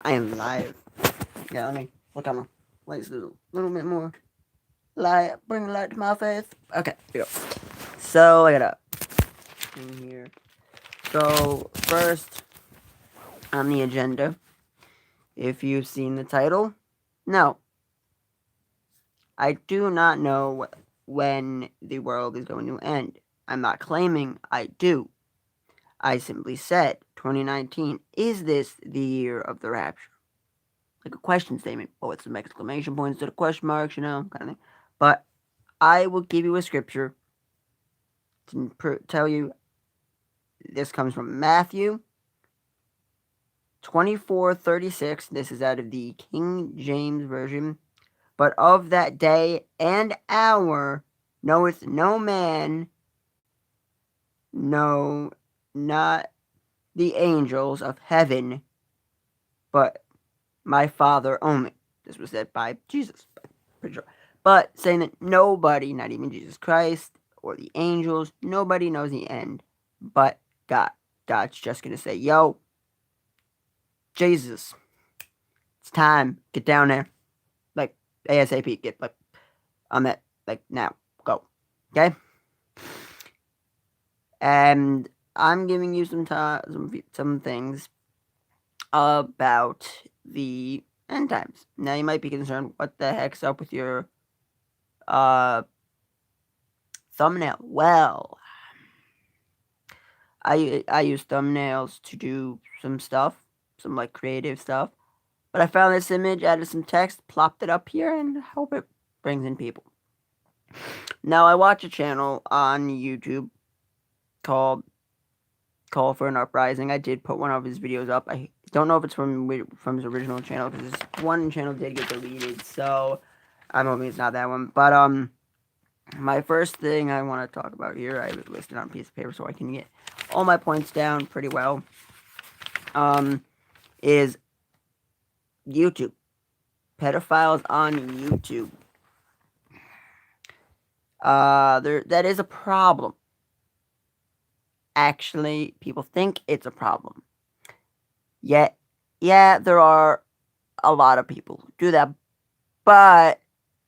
I am live. Yeah, let me look at my lights a little bit more. Light, bring the light to my face. Okay, here we go. So, I got in here. So, first on the agenda, if you've seen the title, no, I do not know when the world is going to end. I'm not claiming I do. I simply said 2019, is this the year of the rapture? Like a question statement. Oh, it's some exclamation points instead of question marks, kind of thing. But I will give you a scripture to tell you this comes from Matthew 24:36. This is out of the King James Version. But of that day and hour knoweth no man, no, not the angels of heaven, but my Father only. This was said by Jesus, pretty sure. But saying that nobody, not even Jesus Christ or the angels, nobody knows the end but God. God's just going to say, yo, Jesus, it's time. Get down there. Like, ASAP. Get, like, on that. Like, now. Go. Okay? And I'm giving you some things about the end times. Now, you might be concerned, what the heck's up with your thumbnail? Well, I use thumbnails to do some stuff, some like creative stuff. But I found this image, added some text, plopped it up here, and hope it brings in people. Now I watch a channel on YouTube called Call for an Uprising. I did put one of his videos up. I don't know if it's from his original channel because this one channel did get deleted, so I'm hoping it's not that one. But my first thing I want to talk about here, I have it listed on a piece of paper so I can get all my points down pretty well. Is YouTube. Pedophiles on YouTube. That is a problem. Actually, people think it's a problem. Yet, yeah, there are a lot of people who do that, but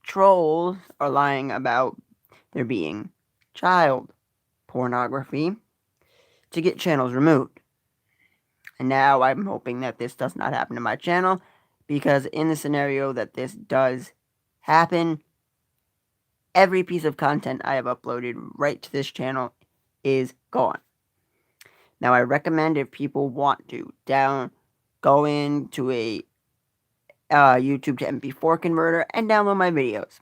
trolls are lying about there being child pornography to get channels removed. And now I'm hoping that this does not happen to my channel, because in the scenario that this does happen, every piece of content I have uploaded right to this channel is gone. Now, I recommend, if people want to, go into a YouTube to MP4 converter and download my videos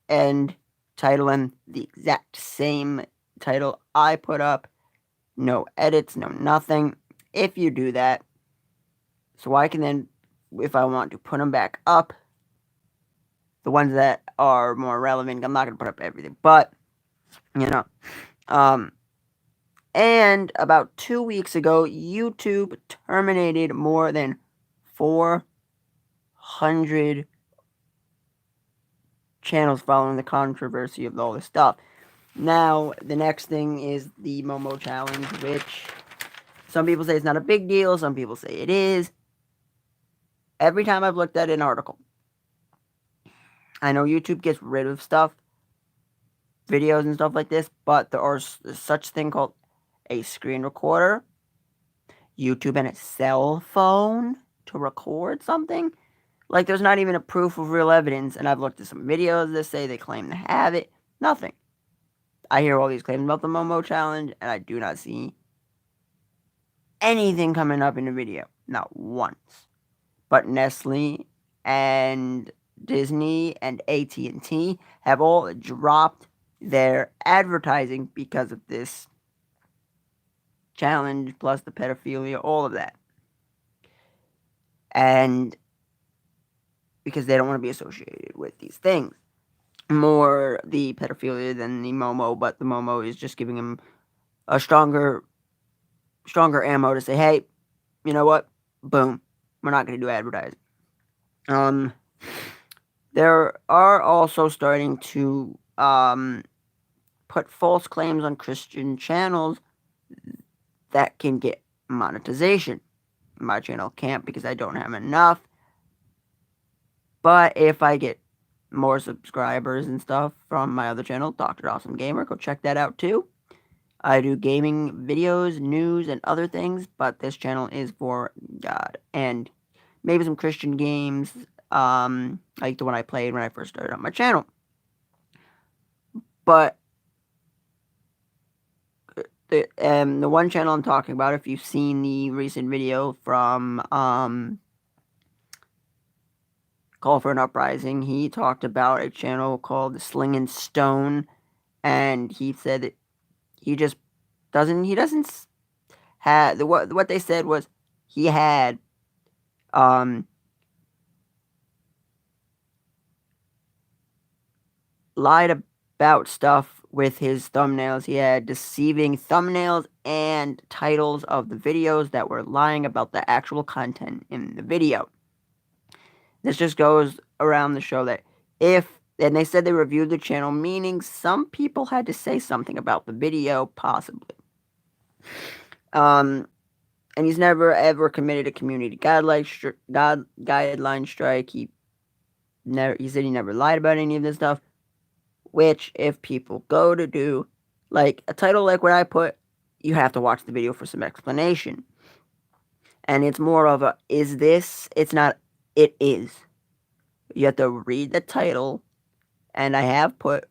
and title them the exact same title I put up. No edits, no nothing. If you do that, so I can then, if I want to put them back up, the ones that are more relevant, I'm not going to put up everything, but, and about 2 weeks ago, YouTube terminated more than 400 channels following the controversy of all this stuff. Now, the next thing is the Momo challenge, which some people say it's not a big deal, some people say it is. Every time I've looked at an article, I know YouTube gets rid of stuff, videos and stuff like this, but there are such thing called a screen recorder, YouTube and a cell phone to record something. Like, there's not even a proof of real evidence, and I've looked at some videos that say they claim to have it. Nothing. I hear all these claims about the Momo challenge, and I do not see anything coming up in the video. Not once. But Nestle and Disney and AT&T have all dropped their advertising because of this challenge, plus the pedophilia, all of that. And because they don't want to be associated with these things. More the pedophilia than the Momo, but the Momo is just giving them a stronger ammo to say, hey, you know what? Boom. We're not going to do advertising. There are also starting to put false claims on Christian channels that can get monetization. my channel can't because I don't have enough. But if I get more subscribers and stuff from my other channel, Dr. Awesome Gamer, go check that out too. I do gaming videos, news, and other things, but this channel is for God and maybe some Christian games, like the one I played when I first started on my channel. But the one channel I'm talking about, if you've seen the recent video from Call for an Uprising, he talked about a channel called Sling and Stone, and he said that he just doesn't have what they said was he had lied about stuff with his thumbnails. He had deceiving thumbnails and titles of the videos that were lying about the actual content in the video. This just goes around the show that and they said they reviewed the channel, meaning some people had to say something about the video, possibly. And he's never ever committed a community guideline strike. He said he never lied about any of this stuff. Which, if people go to do, like, a title like what I put, you have to watch the video for some explanation. And it's more of a, is this? It's not, it is. You have to read the title, and I have put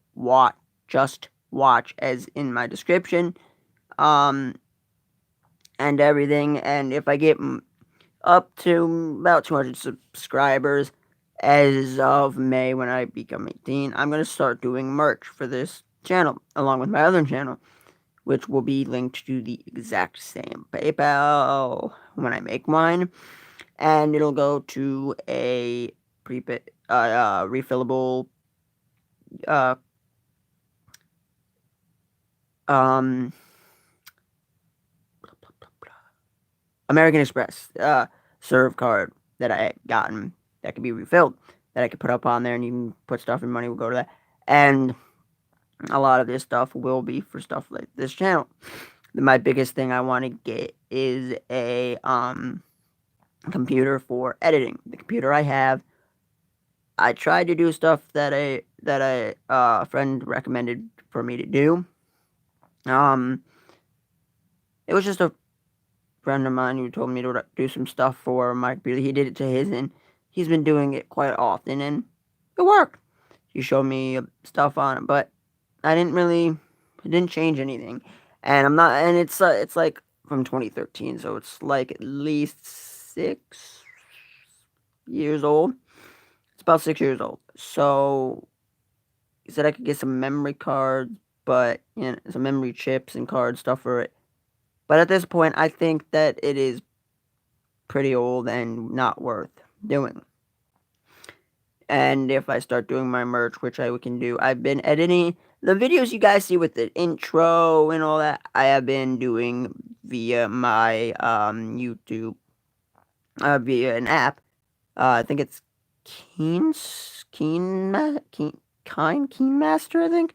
just watch as in my description, and everything. And if I get up to about 200 subscribers, as of May when I become 18, I'm going to start doing merch for this channel, along with my other channel, which will be linked to the exact same PayPal when I make mine. And it'll go to a refillable, American Express, serve card that I gotten that could be refilled, that I could put up on there, and you can put stuff and money will go to that. And a lot of this stuff will be for stuff like this channel. My biggest thing I want to get is a computer for editing. The computer I have, I tried to do stuff that a friend recommended for me to do. It was just a friend of mine who told me to do some stuff for my computer. He did it to his, and he's been doing it quite often, and it worked. He showed me stuff on it, but it didn't change anything. And it's like from 2013, so it's like at least 6 years old. It's about 6 years old. So he said I could get some memory cards, but some memory chips and card stuff for it. But at this point, I think that it is pretty old and not worth doing. And if I start doing my merch, which I can do, I've been editing the videos you guys see with the intro and all that. I have been doing via my YouTube, via an app. I think it's Keenmaster, I think.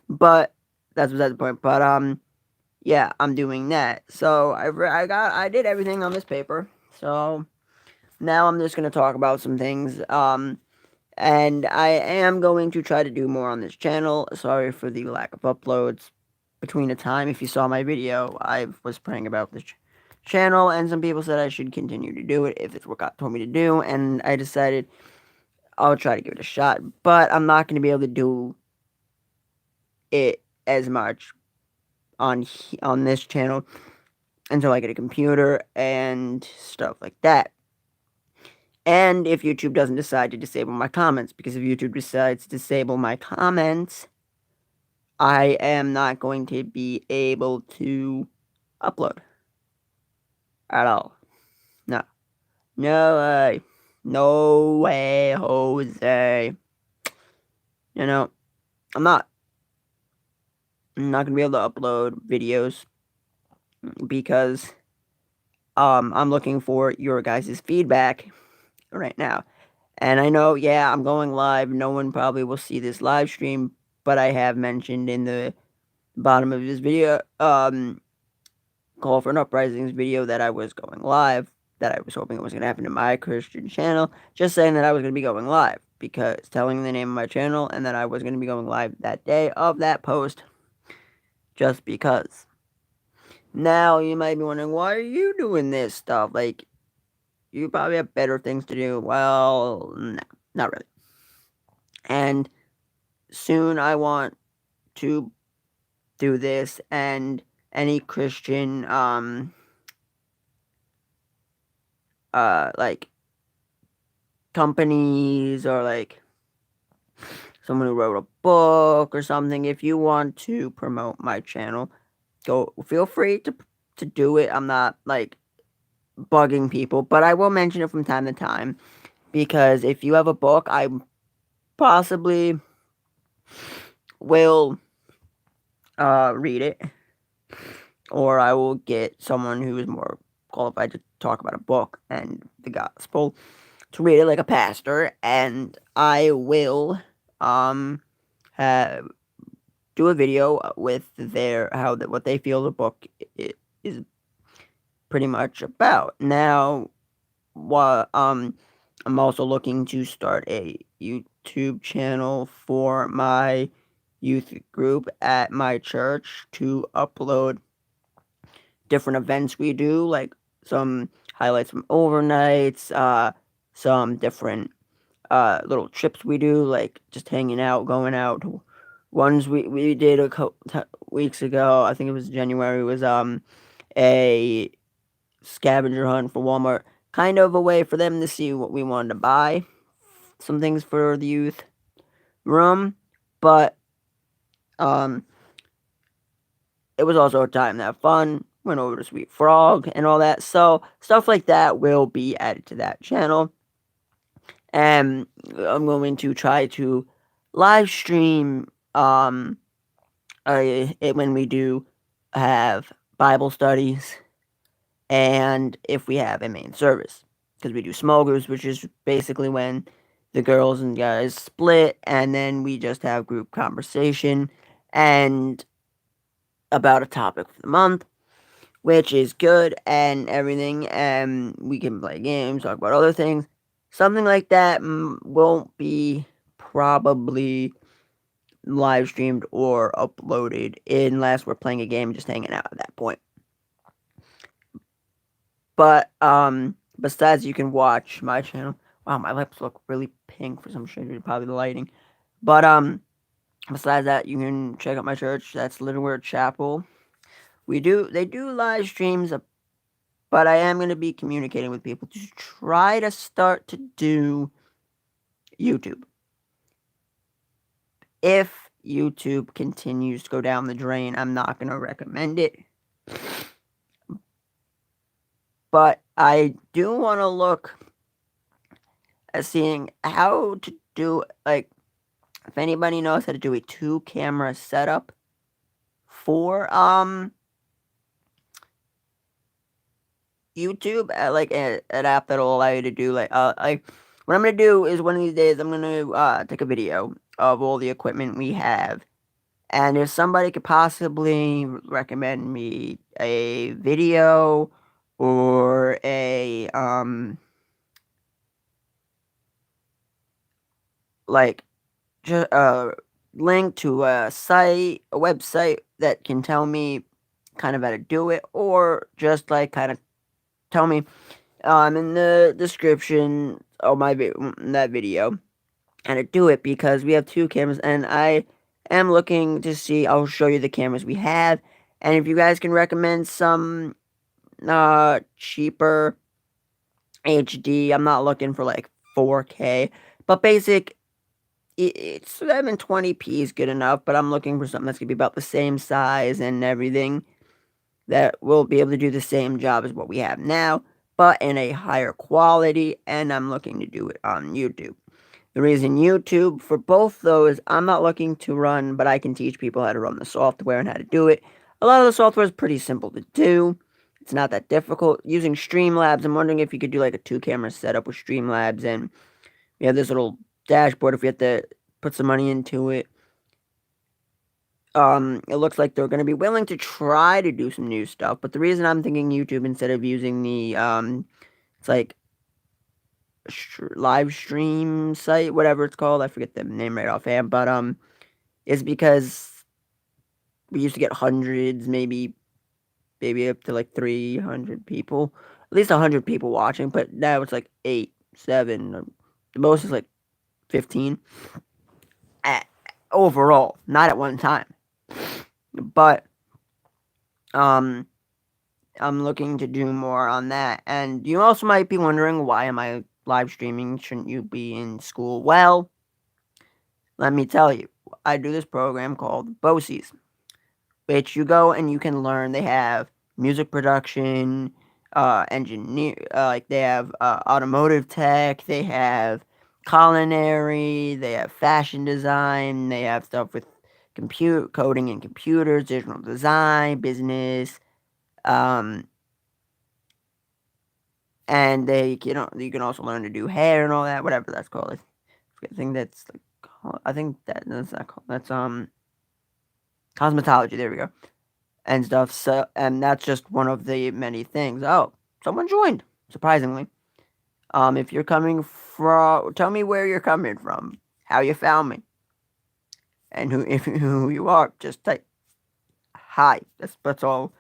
But that's beside the point. But yeah, I'm doing that. So I did everything on this paper. So now I'm just gonna talk about some things. And I am going to try to do more on this channel. Sorry for the lack of uploads between the time. If you saw my video, I was praying about this channel, and some people said I should continue to do it if it's what God told me to do, and I decided I'll try to give it a shot. But I'm not going to be able to do it as much on this channel until I get a computer and stuff like that. And if YouTube doesn't decide to disable my comments, because if YouTube decides to disable my comments, I am not going to be able to upload at all. No. No way. No way, Jose. You know, I'm not going to be able to upload videos because I'm looking for your guys' feedback right now. And I know, yeah, I'm going live. No one probably will see this live stream, but I have mentioned in the bottom of this video, Call for an Uprising's video, that I was going live that I was hoping it was going to happen to my Christian channel, just saying that I was going to be going live, because telling the name of my channel and that I was going to be going live that day of that post, just because. Now, you might be wondering, why are you doing this stuff? Like, you probably have better things to do. Well, no, not really. And soon I want to do this, and any Christian, like, companies, or like someone who wrote a book or something, if you want to promote my channel, go feel free to do it. I'm not like bugging people, but I will mention it from time to time, because if you have a book, I possibly will read it, or I will get someone who is more qualified to talk about a book and the gospel to read it, like a pastor, and I will have do a video with their what they feel the book is pretty much about. Now, what I'm also looking to start a YouTube channel for my youth group at my church to upload different events we do, like some highlights from overnights, some different little trips we do, like just hanging out, going out. Ones we did a couple weeks ago, I think it was January, was a scavenger hunt for Walmart, kind of a way for them to see what we wanted to buy, some things for the youth room, but it was also a time to have fun. Went over to Sweet Frog and all that, so stuff like that will be added to that channel. And I'm going to try to live stream when we do have Bible studies, and if we have a main service, because we do small groups, which is basically when the girls and guys split, and then we just have group conversation and about a topic for the month, which is good and everything, and we can play games, talk about other things. Something like that won't be probably live streamed or uploaded unless we're playing a game, just hanging out at that point. But besides, you can watch my channel. Wow, my lips look really pink for some shit. Probably the lighting. But besides that, you can check out my church. That's Living Word Chapel. They do live streams, but I am going to be communicating with people to try to start to do YouTube. If YouTube continues to go down the drain, I'm not going to recommend it. But I do want to look at seeing how to do, like, if anybody knows how to do a 2-camera setup for YouTube, like an app that'll allow you to do like what I'm gonna do is one of these days I'm gonna take a video of all the equipment we have, and if somebody could possibly recommend me a video or a like just link to a website that can tell me kind of how to do it, or just like kind of tell me in the description of that video how to do it, because we have 2 cameras and I am looking to see. I'll show you the cameras we have, and if you guys can recommend some cheaper HD, I'm not looking for like 4K, but basic. It's 720p is good enough, but I'm looking for something that's gonna be about the same size and everything, that will be able to do the same job as what we have now, but in a higher quality, and I'm looking to do it on YouTube. The reason YouTube for both those, I'm not looking to run, but I can teach people how to run the software and how to do it. A lot of the software is pretty simple to do. It's not that difficult. Using Streamlabs, I'm wondering if you could do like a 2-camera setup with Streamlabs, and we have this little dashboard if you have to put some money into it. It looks like they're going to be willing to try to do some new stuff, but the reason I'm thinking YouTube instead of using the It's like live stream site, whatever it's called. I forget the name right offhand, but it's because we used to get hundreds, maybe up to like 300 people, at least 100 people watching, but now it's like 8, 7, the most is like 15 at, overall, not at one time. But um I'm looking to do more on that. And you also might be wondering, why am I live streaming? Shouldn't you be in school? Well, let me tell you. I do this program called BOCES, which you go and you can learn. They have music production, engineer, like they have automotive tech, they have culinary, they have fashion design, they have stuff with compute coding and computers, digital design, business, um, and you can also learn to do hair and all that, whatever that's called. I think that's like, I think that's not called. That's cosmetology. There we go. And stuff. So, and that's just one of the many things. Oh, someone joined, surprisingly. If you're coming from, tell me where you're coming from, how you found me, and who you are. Just type hi. That's all.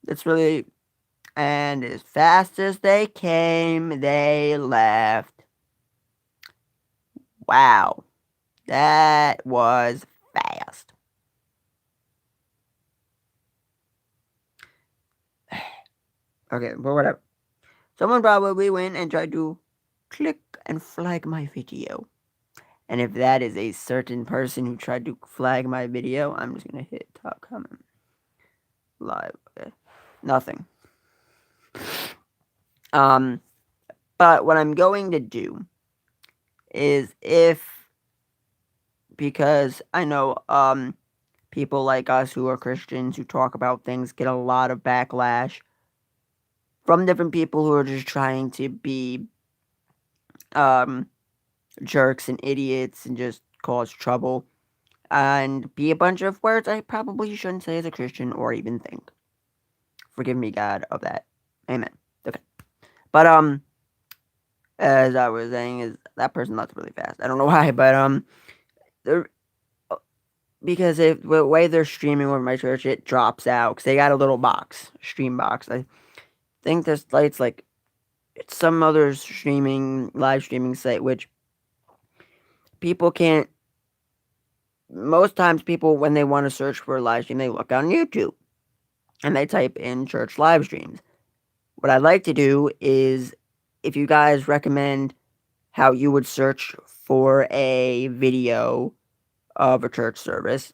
That's really. And as fast as they came, they left. Wow, that was fast. Okay, but whatever. Someone probably went and tried to click and flag my video. And if that is a certain person who tried to flag my video, I'm just gonna hit top comment. Live. Okay. Nothing. Um, but what I'm going to do is, because I know people like us who are Christians who talk about things get a lot of backlash from different people who are just trying to be um jerks and idiots and just cause trouble and be a bunch of words I probably shouldn't say as a Christian or even think. Forgive me, God, of that. Amen. Okay. But as I was saying, is that person left really fast. I don't know why, but they're because if the way they're streaming over my church, it drops out because they got a little box, stream box. I think this light's like it's some other live streaming site, which people can't. Most times, people when they want to search for a live stream, they look on YouTube and they type in church live streams. What I'd like to do is, if you guys recommend how you would search for a video of a church service,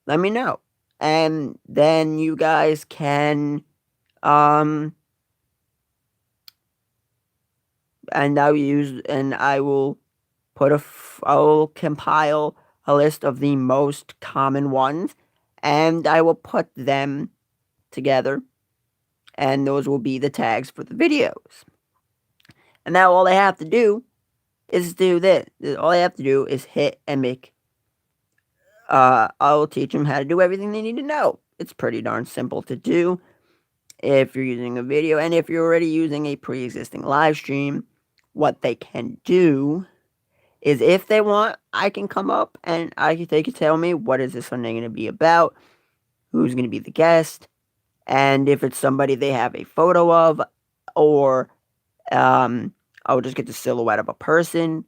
let me know. And then you guys can, um, and I will I will compile a list of the most common ones, and I will put them together, and those will be the tags for the videos. And now all they have to do is do this. All they have to do is hit and make. I will teach them how to do everything they need to know. It's pretty darn simple to do if you're using a video, and if you're already using a pre-existing live stream, what they can do is, if they want, I can come up and they can tell me, what is this Sunday going to be about, who's going to be the guest, and if it's somebody they have a photo of, or I'll just get the silhouette of a person,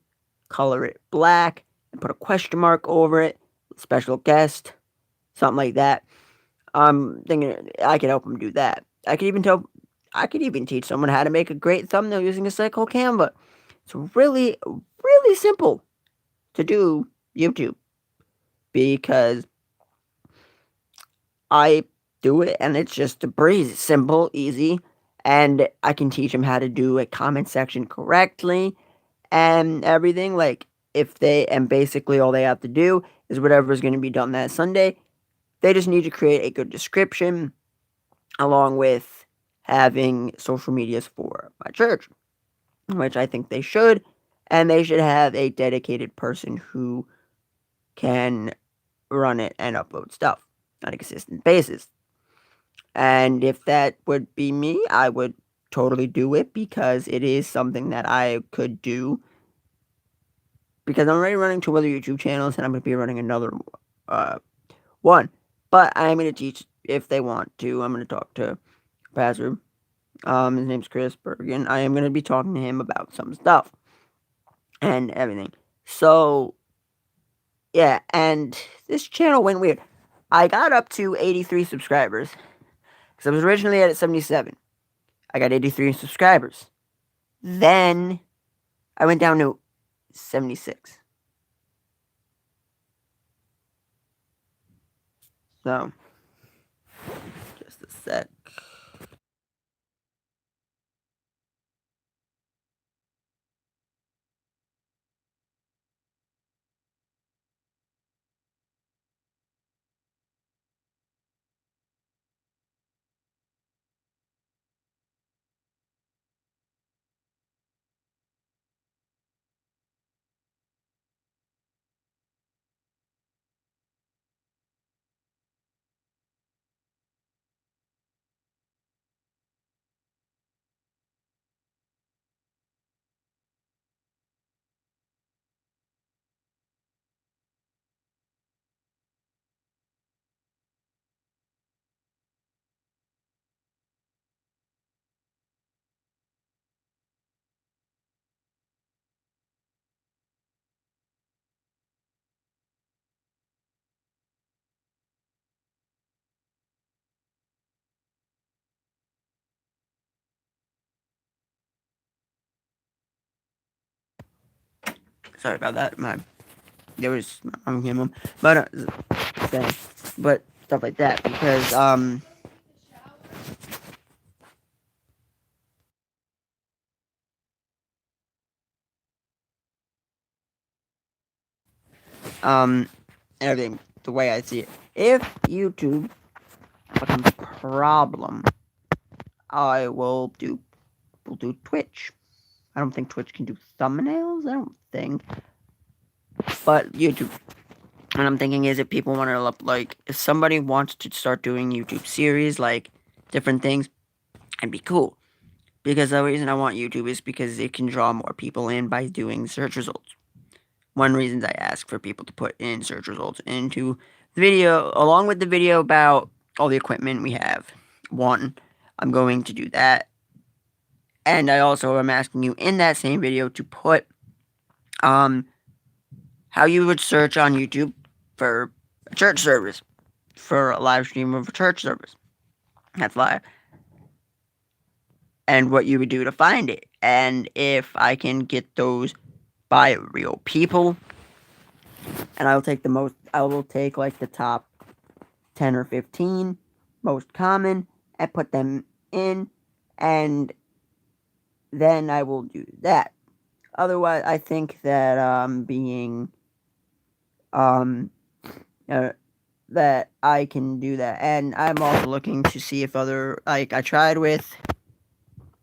color it black, and put a question mark over it, special guest, something like that. I'm thinking I could help them do that. I could even teach someone how to make a great thumbnail using a site called Canva. It's really, really simple to do YouTube, because I do it and it's just a breeze, simple, easy, and I can teach them how to do a comment section correctly and everything. Like, and basically all they have to do is whatever is going to be done that Sunday. They just need to create a good description along with having social medias for my church, which I think they should, and they should have a dedicated person who can run it and upload stuff on a consistent basis. And if that would be me, I would totally do it because it is something that I could do. Because I'm already running 2 other YouTube channels, and I'm gonna be running another, one. But I am gonna teach if they want to. I'm gonna talk to Pastor. His name's Chris Bergen. I am gonna be talking to him about some stuff and everything. So yeah, and this channel went weird. I got up to 83 subscribers because I was originally at 77. I got 83 subscribers. Then I went down to 76. So, just a sec. Sorry about that. There was my came on, but but stuff like that because um everything the way I see it. If YouTube becomes a problem, I will do Twitch. I don't think Twitch can do thumbnails. I don't think, but YouTube. What I'm thinking is if people want to like if somebody wants to start doing YouTube series like different things, it'd be cool. Because the reason I want YouTube is because it can draw more people in by doing search results. One reason I ask for people to put in search results into the video, along with the video about all the equipment we have. One, I'm going to do that. And I also am asking you in that same video to put how you would search on YouTube for a church service, for a live stream of a church service. That's live. And what you would do to find it. And if I can get those by real people, and I will take like the top 10 or 15 most common and put them in, and then I will do that. Otherwise, I think that being um uh, that I can do that, and I'm also looking to see if other like I tried with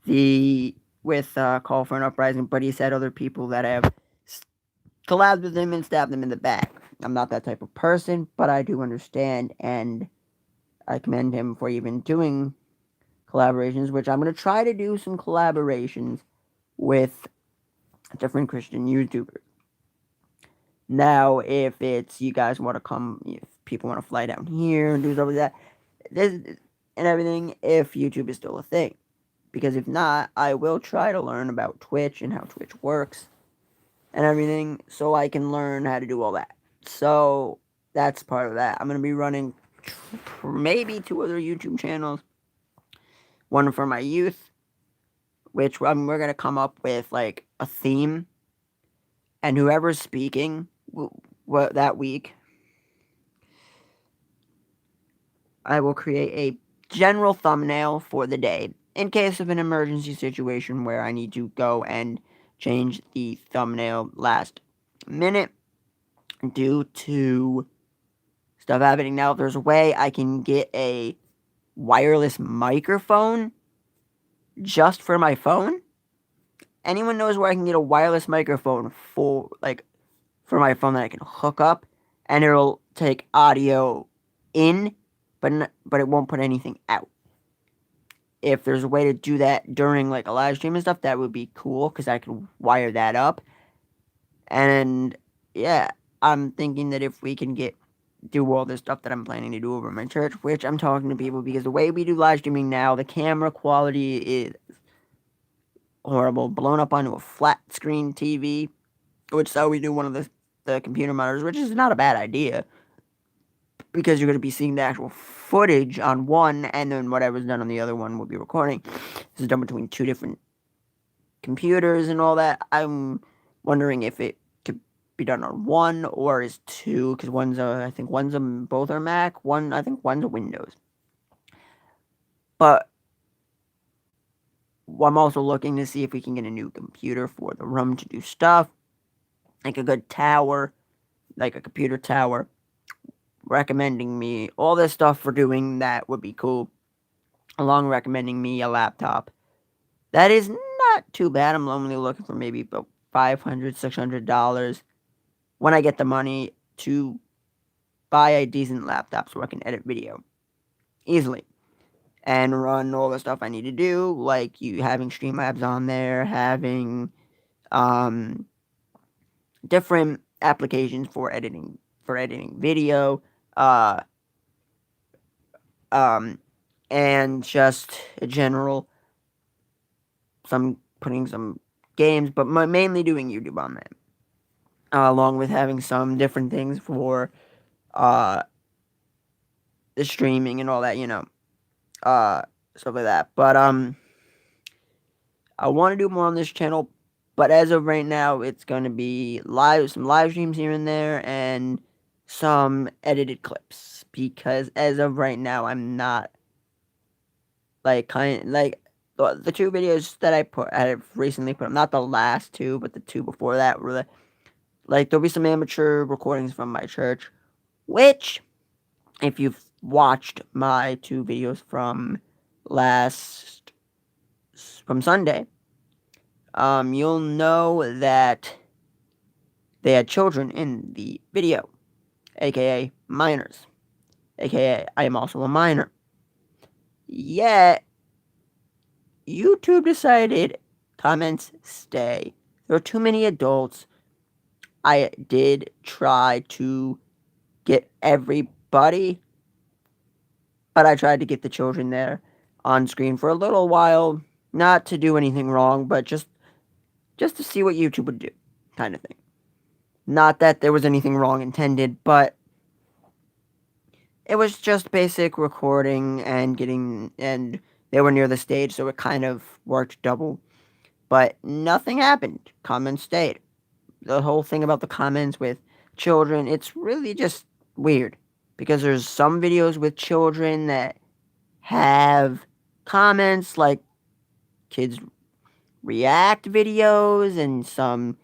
Call for an Uprising, but he said other people that have collabed with him and stabbed him in the back. I'm not that type of person, but I do understand, and I commend him for even doing collaborations, which I'm going to try to do some collaborations with different Christian YouTubers. Now, if it's you guys want to come, if people want to fly down here and do stuff like that, this and everything, if YouTube is still a thing. Because if not, I will try to learn about Twitch and how Twitch works and everything so I can learn how to do all that. So that's part of that. I'm going to be running maybe 2 other YouTube channels. One for my youth, which we're going to come up with like a theme. And whoever's speaking that week, I will create a general thumbnail for the day in case of an emergency situation where I need to go and change the thumbnail last minute due to stuff happening. Now, if there's a way I can get a wireless microphone just for my phone, anyone knows where I can get a wireless microphone for my phone that I can hook up and it'll take audio in, but it won't put anything out. if there's a way to do that during like a live stream and stuff, that would be cool because I could wire that up. And yeah, I'm thinking that if we can do all this stuff that I'm planning to do over my church, which I'm talking to people because the way we do live streaming now, the camera quality is horrible, blown up onto a flat screen TV, which so we do one of the computer monitors, which is not a bad idea because you're going to be seeing the actual footage on one, and then whatever's done on the other one will be recording. This is done between two different computers and all that. I'm wondering if it could be done on one or is two, because I think both are Mac. I think one's a Windows. But I'm also looking to see if we can get a new computer for the room to do stuff, like a good tower, like a computer tower, recommending me all this stuff for doing that would be cool, along recommending me a laptop. That is not too bad. I'm only looking for maybe about $500, $600 when I get the money to buy a decent laptop so I can edit video easily and run all the stuff I need to do, like having Streamlabs on there, having different applications for editing video, uh, and just a general putting some games, but mainly doing YouTube on that, along with having some different things for the streaming and all that, stuff like that. But I want to do more on this channel, but as of right now, it's going to be some live streams here and there, and some edited clips, because as of right now, I'm not the two videos that I have recently put up, not the last two, but the two before that were there'll be some amateur recordings from my church, which, if you've watched my two videos from Sunday, you'll know that they had children in the video, aka minors, aka I am also a minor. Yet, YouTube decided comments stay. There are too many adults. I did try to get everybody, but I tried to get the children there on screen for a little while, not to do anything wrong, but just to see what YouTube would do, kind of thing. Not that there was anything wrong intended, but it was just basic recording and they were near the stage, so it kind of worked double. But nothing happened. Comments stayed. The whole thing about the comments with children, it's really just weird. Because there's some videos with children that have comments like kids react videos and some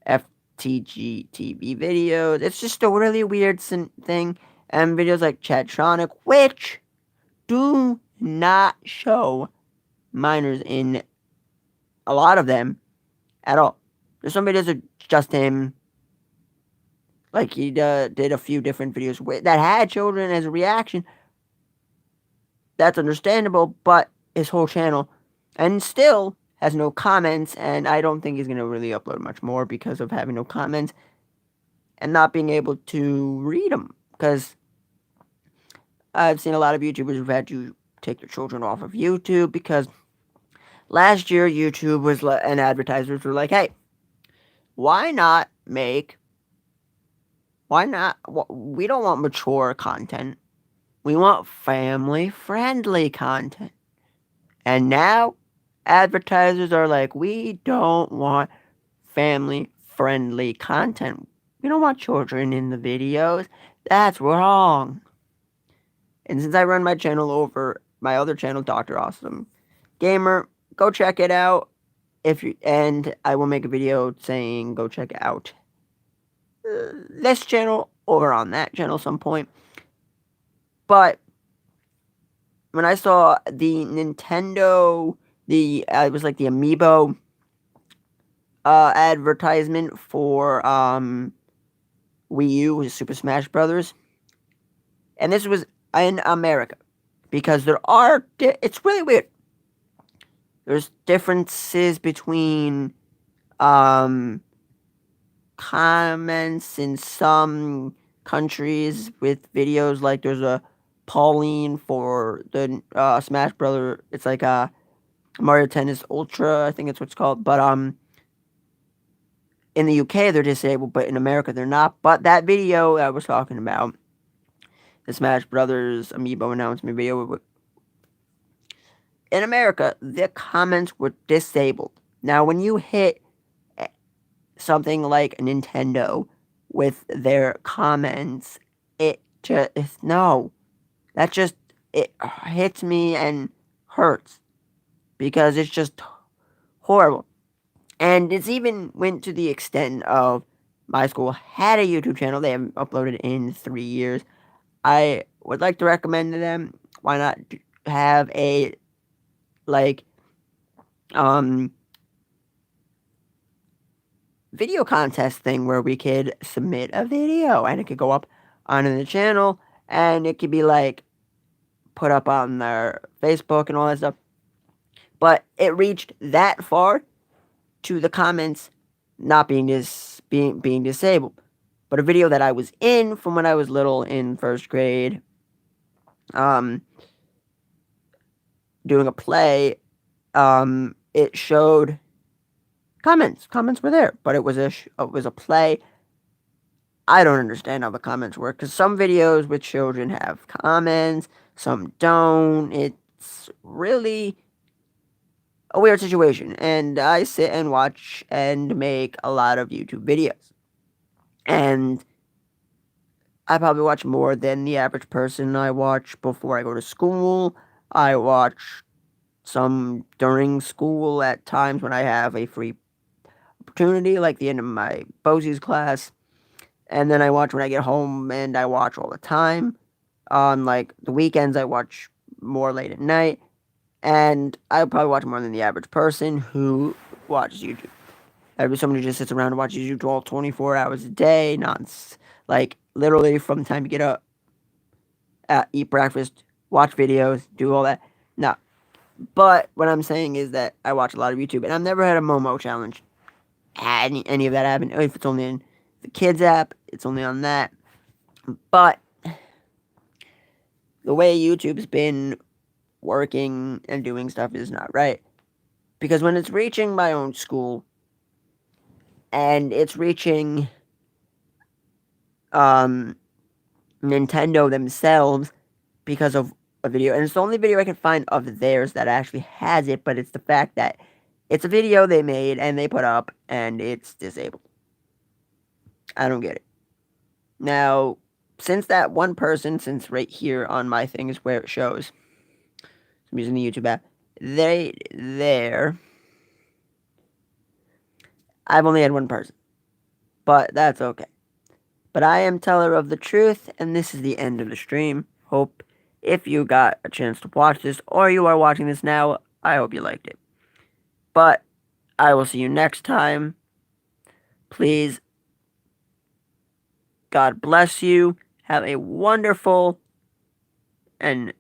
FTG TV videos. It's just a really weird thing. And videos like Chatronic, which do not show minors in a lot of them at all. There's some videos of just him. Like, he did a few different videos that had children as a reaction. That's understandable, but his whole channel, and still has no comments, and I don't think he's going to really upload much more because of having no comments and not being able to read them. Because I've seen a lot of YouTubers who've had to take their children off of YouTube because last year YouTube and advertisers were like, hey, we don't want mature content. We want family-friendly content. And now, advertisers are like, we don't want family-friendly content. We don't want children in the videos. That's wrong. And since I run my channel over my other channel, Dr. Awesome Gamer, go check it out. And I will make a video saying go check out this channel over on that channel some point. But when I saw the Nintendo, it was like the Amiibo advertisement for Wii U, Super Smash Brothers, and this was in America, because it's really weird. There's differences between um, comments in some countries with videos. Like there's a Pauline for the Smash Brother. It's like a Mario Tennis Ultra, I think that's what it's called. But in the UK they're disabled, but in America they're not. But that video I was talking about, the Smash Brothers Amiibo announcement video, in America the comments were disabled. Now, when you hit something like Nintendo with their comments, it just no, that just it hits me and hurts because it's just horrible. And it's even went to the extent of my school had a YouTube channel. They haven't uploaded in 3 years. I would like to recommend to them, why not have a like um video contest thing where we could submit a video and it could go up onto the channel and it could be like put up on their Facebook and all that stuff. But it reached that far to the comments not being disabled. But a video that I was in from when I was little in first grade, um, doing a play, it showed comments. Comments were there, but it was a play. I don't understand how the comments work because some videos with children have comments, some don't. It's really a weird situation, and I sit and watch and make a lot of YouTube videos. And I probably watch more than the average person. I watch before I go to school. I watch some during school at times when I have a free opportunity, like the end of my BOSI's class. And then I watch when I get home, and I watch all the time. On like the weekends, I watch more late at night. And I probably watch more than the average person who watches YouTube. Every somebody who just sits around and watches YouTube all 24 hours a day, like literally from the time you get up, eat breakfast, watch videos, do all that. No. But what I'm saying is that I watch a lot of YouTube, and I've never had a Momo challenge. Any of that happen. If it's only in the kids app, it's only on that. But the way YouTube's been working and doing stuff is not right. Because when it's reaching my own school and it's reaching Nintendo themselves because of a video, and it's the only video I can find of theirs that actually has it, but it's the fact that it's a video they made and they put up and it's disabled. I don't get it. Now, since that one person, since right here on my thing is where it shows, I'm using the YouTube app, I've only had one person, but that's okay. But I am teller of the truth, and this is the end of the stream. Hope if you got a chance to watch this, or you are watching this now, I hope you liked it. But I will see you next time. Please, God bless you. Have a wonderful and